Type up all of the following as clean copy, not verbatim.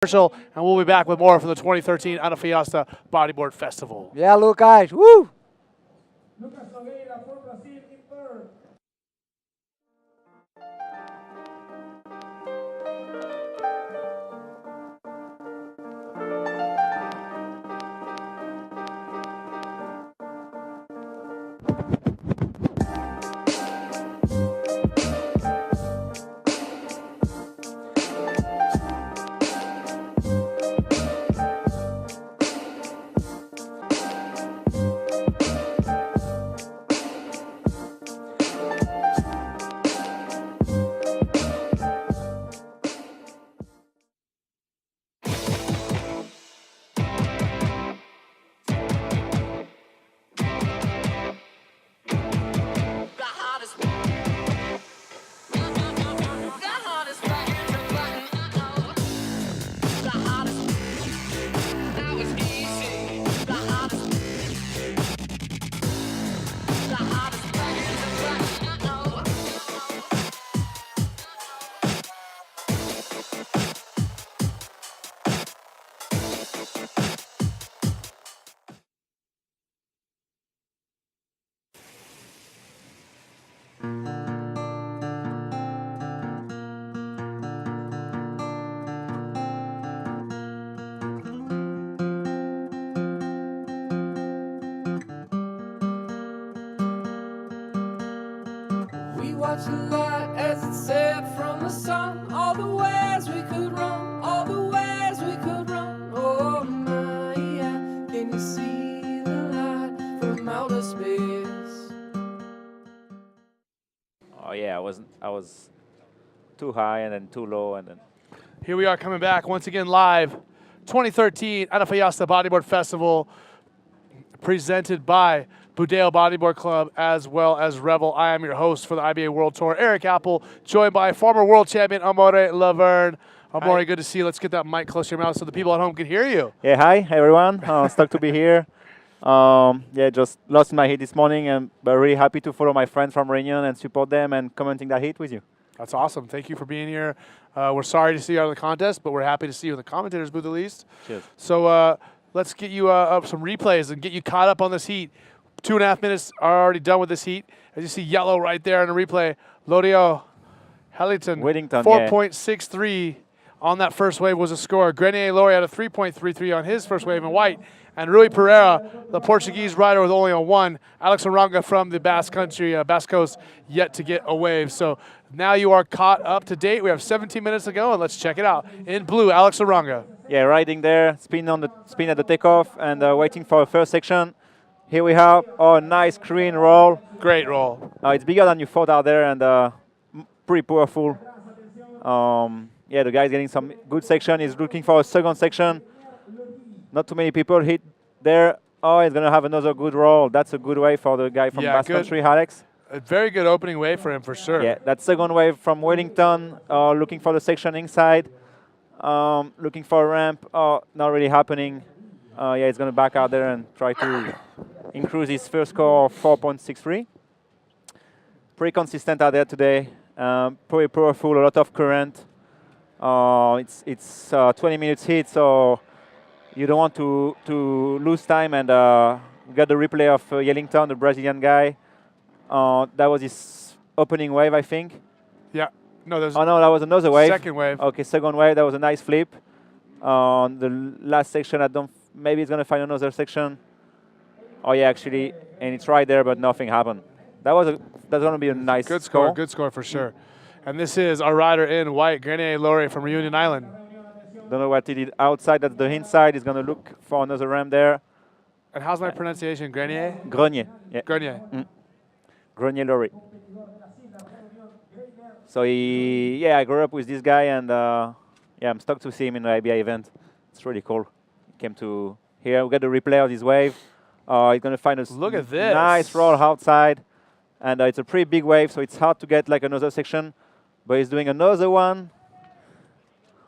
Commercial, and we'll be back with more from the 2013 Antofagasta Bodyboard Festival. Yeah, look, guys. Woo! We watched the light as it set from the sun. All the ways we could run, all the ways we could run. Oh my, yeah. Can you see the light from outer space? Oh yeah, I was too high and then too low and then. Here we are coming back once again live, 2013 Antofagasta Bodyboard Festival, presented by Budeo Bodyboard Club as well as Rebel. I am your host for the IBA World Tour, Eric Apple, joined by former world champion Amore Laverne. Amore, good to see you. Let's get that mic close to your mouth so the people at home can hear you. Yeah, hi everyone. Stoked to be here. Yeah, just lost my heat this morning, but really happy to follow my friends from Reunion and support them and commenting that heat with you. That's awesome. Thank you for being here. We're sorry to see you out of the contest, but we're happy to see you in the commentators booth at least. Cheers. So let's get you up some replays and get you caught up on this heat. 2.5 minutes are already done with this heat. As you see yellow right there in the replay, Lodio Halliton, Whittington, 4.63 on that first wave was a score. Grenier Laurie had a 3.33 on his first wave in white. And Rui Pereira, the Portuguese rider with only a 1. Alex Aranga from the Basque Country, Basque Coast, yet to get a wave. So now you are caught up to date. We have 17 minutes to go, and let's check it out. In blue, Alex Aranga. Yeah, riding there, spin at the takeoff, and waiting for the first section. Here we have, nice green roll. Great roll. It's bigger than you thought out there and pretty powerful. Yeah, the guy's getting some good section. He's looking for a second section. Not too many people hit there. Oh, he's going to have another good roll. That's a good wave for the guy from Basque Country, Alex. A very good opening wave for him, for sure. Yeah, that second wave from Wellington, looking for the section inside. Looking for a ramp. Oh, not really happening. Yeah, he's going to back out there and try to increase his first score of 4.63. Pretty consistent out there today. Pretty powerful, a lot of current. It's 20 minutes hit, so you don't want to lose time. And we got the replay of Yellington, the Brazilian guy. That was his opening wave, I think. Yeah. No, there's oh, no, that was another wave. Second wave. Okay, second wave. That was a nice flip. On the last section, maybe he's going to find another section. Oh, yeah, actually. And it's right there, but nothing happened. That's going to be a nice good score. Good score for sure. And this is our rider in white, Grenier Laurie from Reunion Island. Don't know what he did outside. That's the inside. He's going to look for another ramp there. And how's my pronunciation? Grenier? Grenier. Yeah. Grenier. Grenier Laurie. So I grew up with this guy, and yeah, I'm stoked to see him in the IBI event. It's really cool. He came to here. We got the replay of his wave. He's going to find a look at this nice roll outside, and it's a pretty big wave, so it's hard to get like another section. But he's doing another one.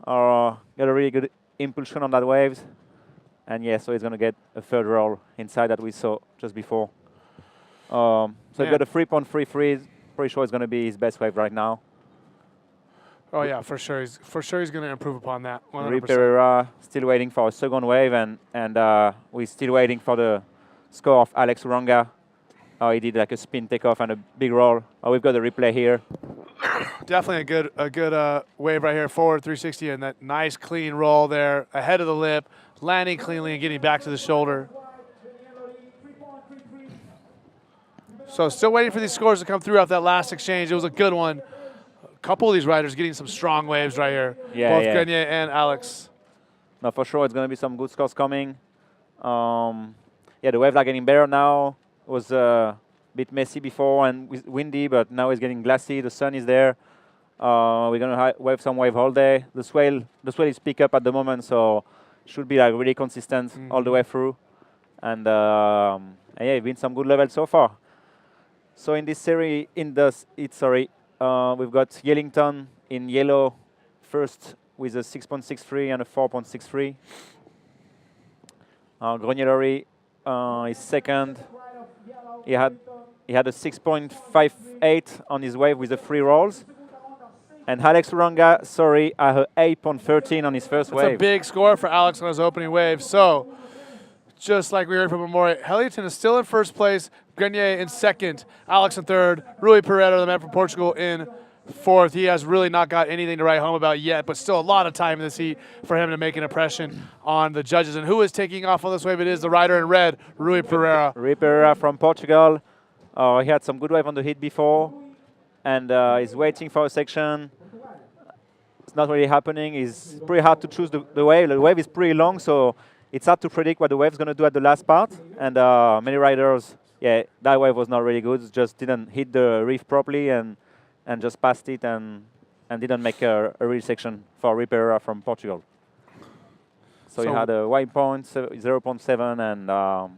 Got a really good impulsion on that wave, and yeah, so he's going to get a third roll inside that we saw just before. So he's got a 3.33. Pretty sure it's going to be his best wave right now. Oh yeah, for sure. He's going to improve upon that. 100%. Rui Pereira still waiting for a second wave, and we're still waiting for the score of Alex Uranga. Oh, he did like a spin takeoff and a big roll. Oh, we've got the replay here. Definitely a good wave right here, forward 360, and that nice clean roll there, ahead of the lip, landing cleanly and getting back to the shoulder. So still waiting for these scores to come through off that last exchange. It was a good one. A couple of these riders getting some strong waves right here, both Grenier and Alex. No, for sure, it's going to be some good scores coming. Yeah, the waves are getting better now. It was a bit messy before and windy, but now it's getting glassy. The sun is there. We're going to wave some wave all day. The swell is pick up at the moment, so should be like really consistent all the way through. And yeah, it's been some good levels so far. So in this series, we've got Yellington in yellow first with a 6.63 and a 4.63. Grenier is second. He had a 6.58 on his wave with the 3 rolls. And Alex Uranga, had a 8.13 on his first wave. That's a big score for Alex on his opening wave. So, just like we heard from Amore, Hellington is still in first place, Grenier in second, Alex in third, Rui Pereira, the man from Portugal, in fourth. He has really not got anything to write home about yet, but still a lot of time in this heat for him to make an impression on the judges. And who is taking off on this wave? It is the rider in red, Rui Pereira. Rui Pereira from Portugal. He had some good wave on the heat before, and he's waiting for a section. It's not really happening. It's pretty hard to choose the wave. The wave is pretty long, so it's hard to predict what the wave's going to do at the last part. And many riders, that wave was not really good. It just didn't hit the reef properly and just passed it and didn't make a real section for Rui Pereira from Portugal. So he had a wide point, 0.7,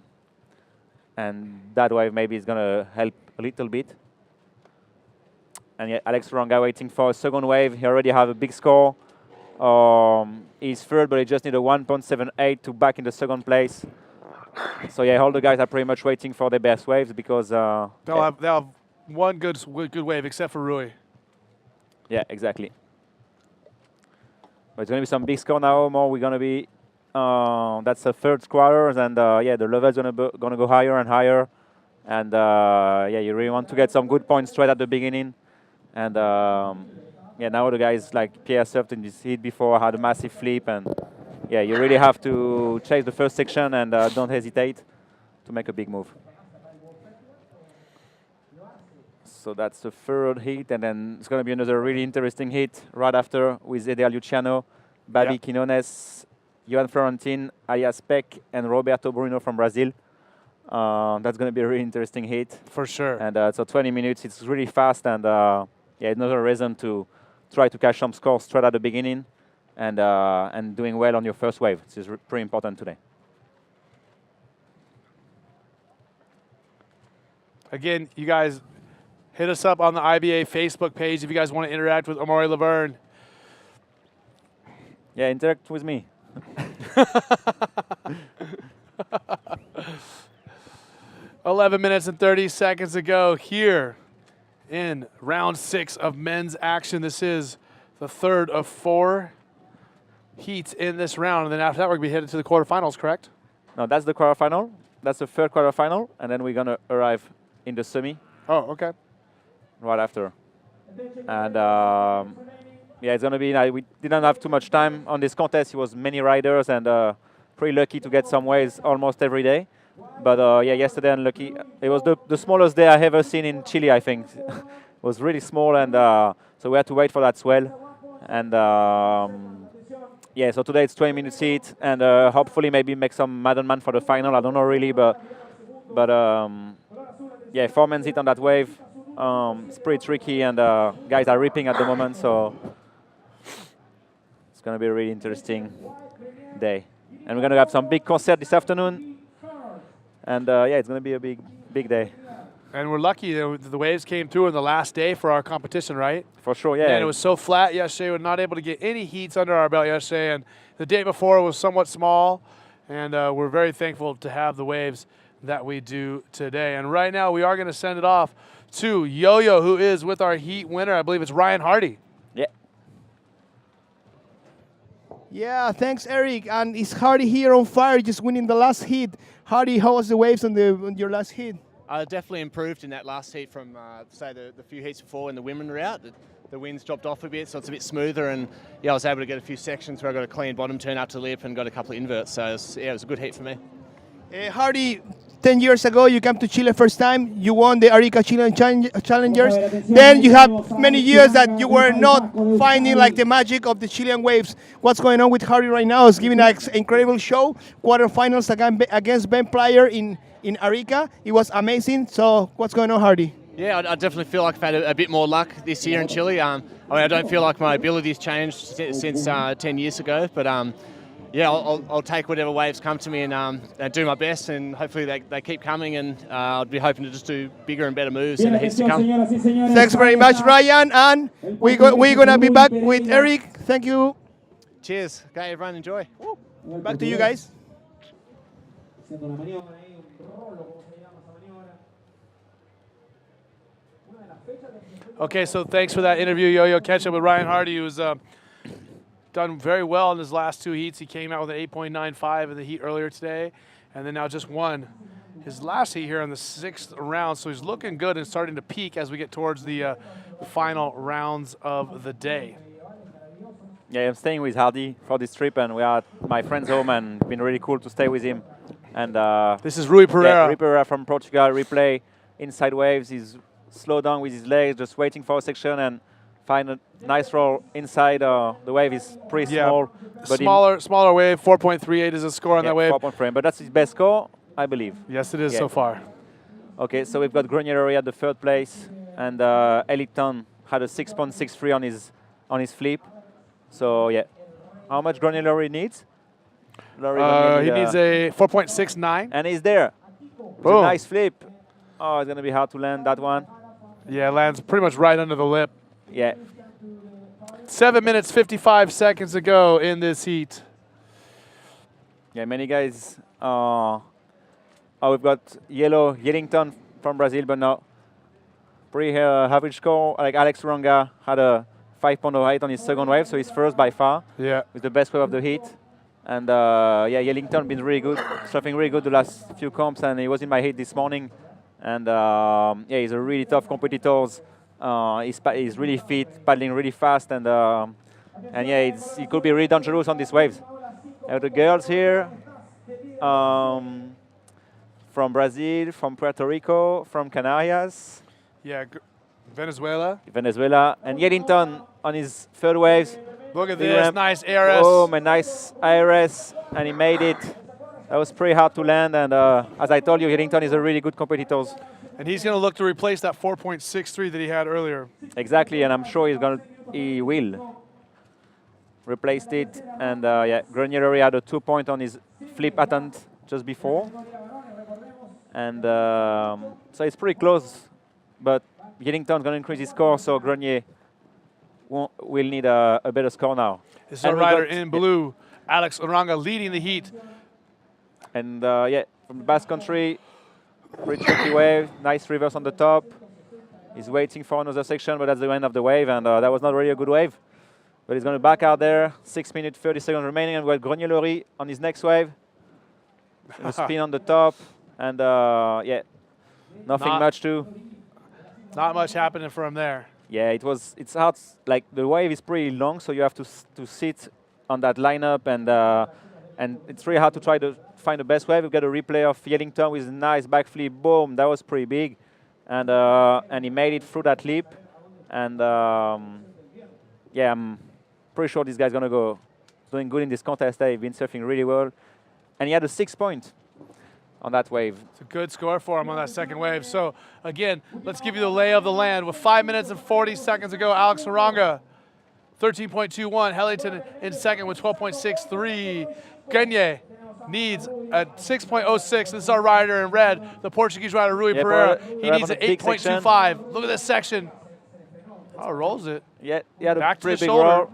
and that wave maybe is going to help a little bit. And yet Alex Uranga waiting for a second wave. He already have a big score. He's third, but he just need a 1.78 to back in the second place. So yeah, all the guys are pretty much waiting for their best waves because they'll have one good wave except for Rui. Yeah, exactly. But it's going to be some big score now. More we're going to be. That's the third quarters, and yeah, the level's going to go higher and higher. And yeah, you really want to get some good points straight at the beginning. And yeah, now the guys like Pierre surfed in this heat before, had a massive flip, and yeah, you really have to chase the first section and don't hesitate to make a big move. So that's the third heat, and then it's going to be another really interesting heat right after with Eder Luciano, Babi Quinones, Johan Florentin, alias Peck, and Roberto Bruno from Brazil. That's going to be a really interesting heat. For sure. And so 20 minutes, it's really fast, and yeah, another reason to try to catch some scores straight at the beginning and doing well on your first wave. This is pretty important today. Again, you guys hit us up on the IBA Facebook page if you guys want to interact with Amaury Laverne. Yeah, interact with me. 11 minutes and 30 seconds to go here in round 6 of men's action. This is the third of 4 heats in this round. And then after that, we're going to be headed to the quarterfinals, correct? No, that's the quarterfinal. That's the third quarterfinal. And then we're going to arrive in the semi. Oh, okay. Right after. And yeah, it's going to be, we didn't have too much time on this contest. It was many riders and pretty lucky to get some waves almost every day. But yeah, yesterday unlucky. It was the smallest day I ever seen in Chile, I think. It was really small, and so we had to wait for that swell. And yeah, so today it's 20 minutes heat, and hopefully maybe make some Madden Man for the final. I don't know really, but yeah, 4 men's heat on that wave. It's pretty tricky, and guys are ripping at the moment, so it's going to be a really interesting day. And we're going to have some big concert this afternoon. And yeah, it's going to be a big day. And we're lucky that the waves came through on the last day for our competition, right? For sure, yeah. And it was so flat yesterday, we were not able to get any heats under our belt yesterday. And the day before was somewhat small. And we're very thankful to have the waves that we do today. And right now, we are going to send it off to Yo-Yo, who is with our heat winner. I believe it's Ryan Hardy. Yeah. Yeah, thanks, Eric. And it's Hardy here on fire, just winning the last heat. Hardy, how was the waves on your last heat? Definitely improved in that last heat from, say, the few heats before when the women were out. The winds dropped off a bit, so it's a bit smoother. And yeah, I was able to get a few sections where I got a clean bottom turn up to lip and got a couple of inverts. So it was a good heat for me. Hardy, 10 years ago, you came to Chile first time. You won the Arica Chilean Challengers. Then you have many years that you were not finding like the magic of the Chilean waves. What's going on with Hardy right now? He's giving an incredible show. Quarterfinals against Ben Pryor in Arica. It was amazing. So what's going on, Hardy? Yeah, I definitely feel like I've had a bit more luck this year in Chile. I mean, I don't feel like my ability's changed since 10 years ago, but yeah, I'll take whatever waves come to me and do my best, and hopefully they keep coming, and I'll be hoping to just do bigger and better moves in the heats to come. Thanks very much, Ryan, and we're going to be back with Eric. Thank you. Cheers. Okay, everyone, enjoy. Back to you guys. Okay, so thanks for that interview, Yo-Yo. Catch up with Ryan Hardy, who's done very well in his last two heats. He came out with an 8.95 in the heat earlier today, and then now just won his last heat here in the 6th round. So he's looking good and starting to peak as we get towards the final rounds of the day. Yeah, I'm staying with Hardy for this trip, and we are at my friend's home, and it's been really cool to stay with him. And this is Rui Pereira. Yeah, Rui Pereira from Portugal. Replay inside waves. He's slow down with his legs, just waiting for a section and find a nice roll inside. The wave is pretty small. But smaller wave, 4.38 is the score on that wave. 4.3, but that's his best score, I believe. Yes, it is so far. Okay, so we've got Grenier at the 3rd place, and Ellington had a 6.63 on his flip. So yeah, how much Grenier needs? He needs a 4.69. And he's there. It's a nice flip. Oh, it's going to be hard to land that one. Yeah, lands pretty much right under the lip. Yeah. 7 minutes, 55 seconds to go in this heat. Yeah, many guys. We've got Yellington from Brazil, but no. Pretty average score. Like Alex Uranga had a 5.08 on his second wave, so he's first by far. Yeah. With the best wave of the heat. And yeah, Yellington been really good, surfing really good the last few comps, and he was in my heat this morning. And yeah, he's a really tough competitor. He's really fit, paddling really fast, and yeah, he could be really dangerous on these waves. The girls here, from Brazil, from Puerto Rico, from Canarias. Yeah, Venezuela. Venezuela, and Yellington on his 3rd waves. Look at this, nice ARS. Oh, my nice ARS, and he made it. That was pretty hard to land, and as I told you, Yellington is a really good competitor. And he's going to look to replace that 4.63 that he had earlier. Exactly, and I'm sure he will replace it. And yeah, Grenier had a 2-point on his flip attempt just before. And so it's pretty close, but Yellington's going to increase his score, so Grenier will need a better score now. This is our rider in blue, Alex Uranga, leading the heat. And yeah, from the Basque Country, pretty tricky wave, nice reverse on the top. He's waiting for another section, but that's the end of the wave, and that was not really a good wave. But he's going to back out there. 6 minutes, 30 seconds remaining, and we've got Grenier on his next wave. A spin on the top, and yeah, nothing much to. Not much happening for him there. Yeah, it's hard. Like the wave is pretty long, so you have to sit on that lineup, and it's really hard to try to find the best wave. We've got a replay of Yellington with a nice backflip. Boom, that was pretty big, and he made it through that lip, and yeah, I'm pretty sure this guy's gonna go doing good in this contest. He's been surfing really well, and he had a 6-point on that wave. It's a good score for him on that second wave. So again, let's give you the lay of the land. With 5 minutes and 40 seconds to go, Alex Uranga, 13.21. Hellington in second with 12.63. Grenier needs a 6.06. This is our rider in red, the Portuguese rider Rui Pereira. He needs an 8.25. Look at this section. Oh, rolls it. Yeah, he had back a pretty to the big shoulder. roll.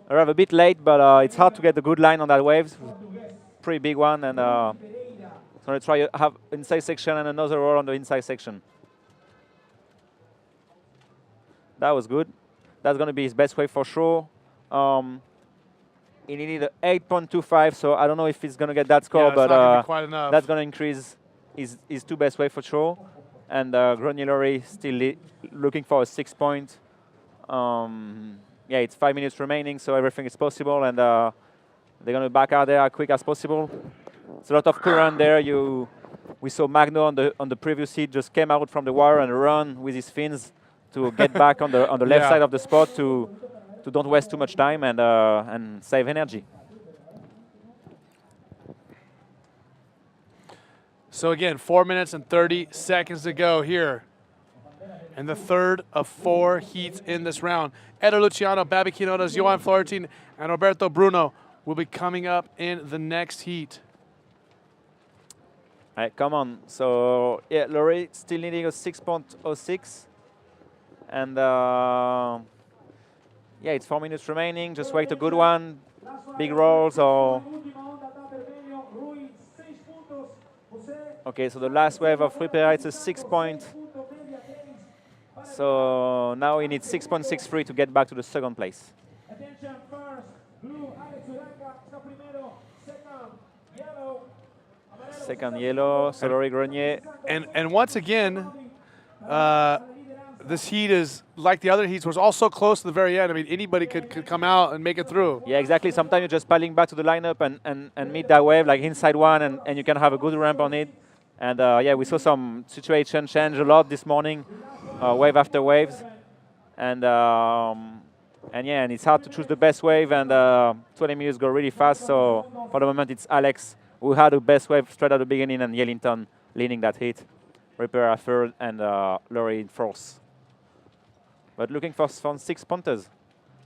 Arrived a bit late, but it's hard to get a good line on that wave. Pretty big one, and so I'm going to try to have inside section and another roll on the inside section. That was good. That's going to be his best wave for sure. he needed a 8.25, so I don't know if he's going to get that score, Yeah, it's but not gonna be quite enough. that's going to increase his two best wave for sure. And Grenier still looking for a 6 point. Yeah, it's 5 minutes remaining, so everything is possible, and they're going to back out there as quick as possible. It's a lot of current there. We saw Magno on the previous heat just came out from the wire and run with his fins to get back on the left Yeah. side of the spot to don't waste too much time and save energy. So again, 4 minutes and 30 seconds to go here. And the third of 4 heats in this round. Eder Luciano, Babi Quinones, Johan Florentine, and Roberto Bruno will be coming up in the next heat. All right, come on. So, yeah, Laurie still needing a 6.06. And, yeah, it's 4 minutes remaining. Just wait a good one. Big rolls or... Okay, so the last wave of Rui Pereira, it's a 6 point. So now he needs 6.63 to get back to the second place. Second yellow, Solori Grenier. And once again, this heat is like the other heats, was also close to the very end. I mean, anybody could come out and make it through. Yeah, exactly. Sometimes you're just paddling back to the lineup and meet that wave, like inside one, and you can have a good ramp on it. And yeah, we saw some situation change a lot this morning, wave after waves. And yeah, and it's hard to choose the best wave, and 20 minutes go really fast. So for the moment, it's Alex who had the best wave straight at the beginning, and Yellington leading that hit. Ripper third, and Laurie in fourth. But looking for some 6 pointers.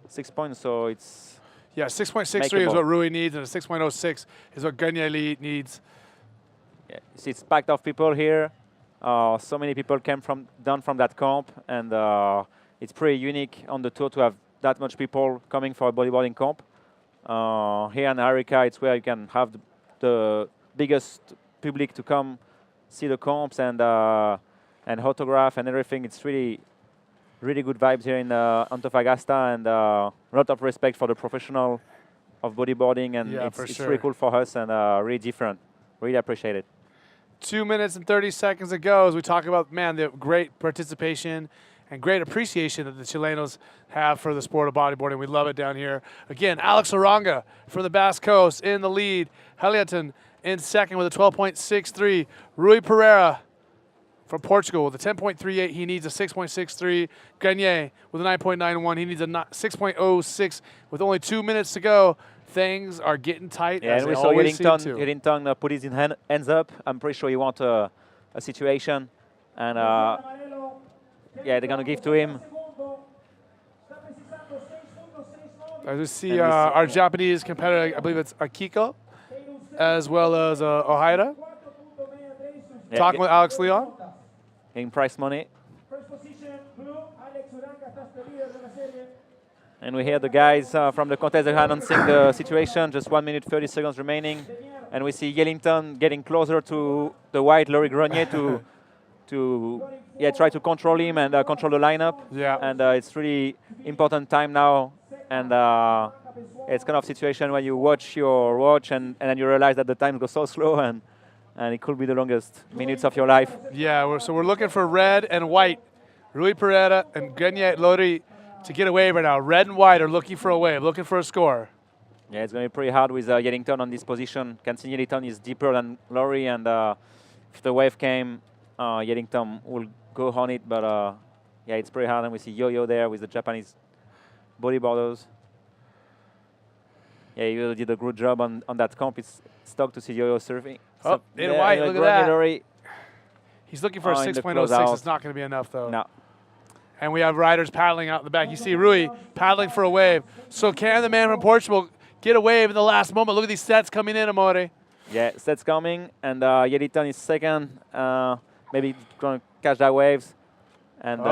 6 points, so it's... Yeah, 6.63 is what Rui needs, and a 6.06 is what Grenier needs. Yeah, you see, it's packed of people here. So many people came down from that camp, and it's pretty unique on the tour to have that much people coming for a bodyboarding camp. Here in Arica, it's where you can have the biggest public to come see the camps and autograph and everything. It's really good vibes here in Antofagasta, and a lot of respect for the professional of bodyboarding, and Yeah, it's sure. really cool for us and really different. Really appreciate it. 2 minutes and 30 seconds to go as we talk about, man, the great participation and great appreciation that the Chilenos have for the sport of bodyboarding. We love it down here. Again, Alex Oranga from the Basque Coast in the lead. Heliaton in second with a 12.63. Rui Pereira from Portugal with a 10.38. He needs a 6.63. Grenier with a 9.91. He needs a 6.06 with only 2 minutes to go. Things are getting tight. Yeah, as and we they saw always seem to. Yellington put his hands up. I'm pretty sure he wants a situation. And yeah, they're going to give to him. As we see our Japanese competitor, I believe it's Akiko, as well as Ohaira, Yeah, talking with Alex Leon. getting prize money. And we hear the guys from the contest announcing the situation, just 1 minute 30 seconds remaining. And we see Yellington getting closer to the white Laurie Grenier to try to control him and control the lineup. Yeah. And it's really important time now. And it's kind of situation when you watch your watch and then you realize that the time goes so slow, and it could be the longest minutes of your life. Yeah, so we're looking for red and white. Rui Pereira and Grenier Lori to get a wave right now. Red and white are looking for a wave, looking for a score. Yeah, it's going to be pretty hard with Yellington on this position. Can see Yellington is deeper than Laurie, and if the wave came, Yellington will go on it. But yeah, it's pretty hard, and we see Yo-Yo there with the Japanese bodyboarders. Yeah, you did a good job on that comp. It's stuck to see Yo-Yo surfing. Oh, in white, look at that. Laurie. He's looking for a in the 6.06. closeout. It's not going to be enough, though. No. And we have riders paddling out in the back. You see Rui paddling for a wave. So can the man from Portugal get a wave in the last moment? Look at these sets coming in, Amore. Yeah, sets coming, and Yellington is second. Maybe going to catch that waves. And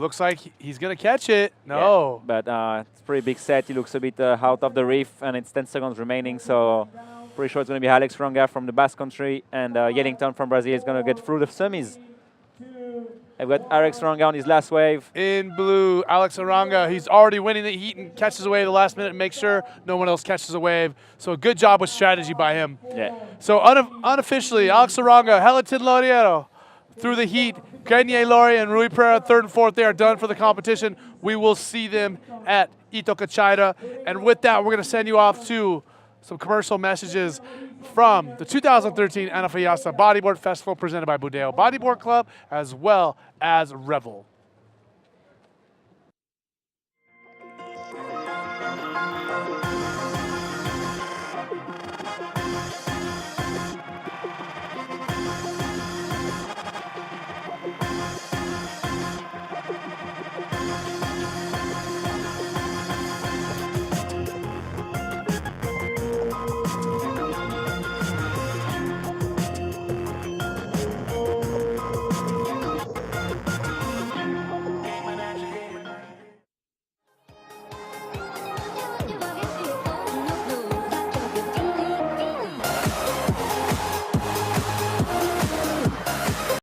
looks like he's going to catch it. No. Yeah, but it's a pretty big set. He looks a bit out of the reef, and it's 10 seconds remaining. So pretty sure it's going to be Alex Ranga from the Basque Country, and Yellington from Brazil is going to get through the semis. I've got Alex Ronga on his last wave. In blue, Alex Aranga. He's already winning the heat and catches away the last minute and makes sure no one else catches a wave. So a good job with strategy by him. Yeah. So unofficially, Alex Aranga, Helatin Loriero through the heat. Grenier Lori and Rui Pereira, 3rd and 4th, they are done for the competition. We will see them at Itokachaira. And with that, we're going to send you off to some commercial messages from the 2013 Antofagasta Bodyboard Festival presented by Bodyboard Club as well as Revel.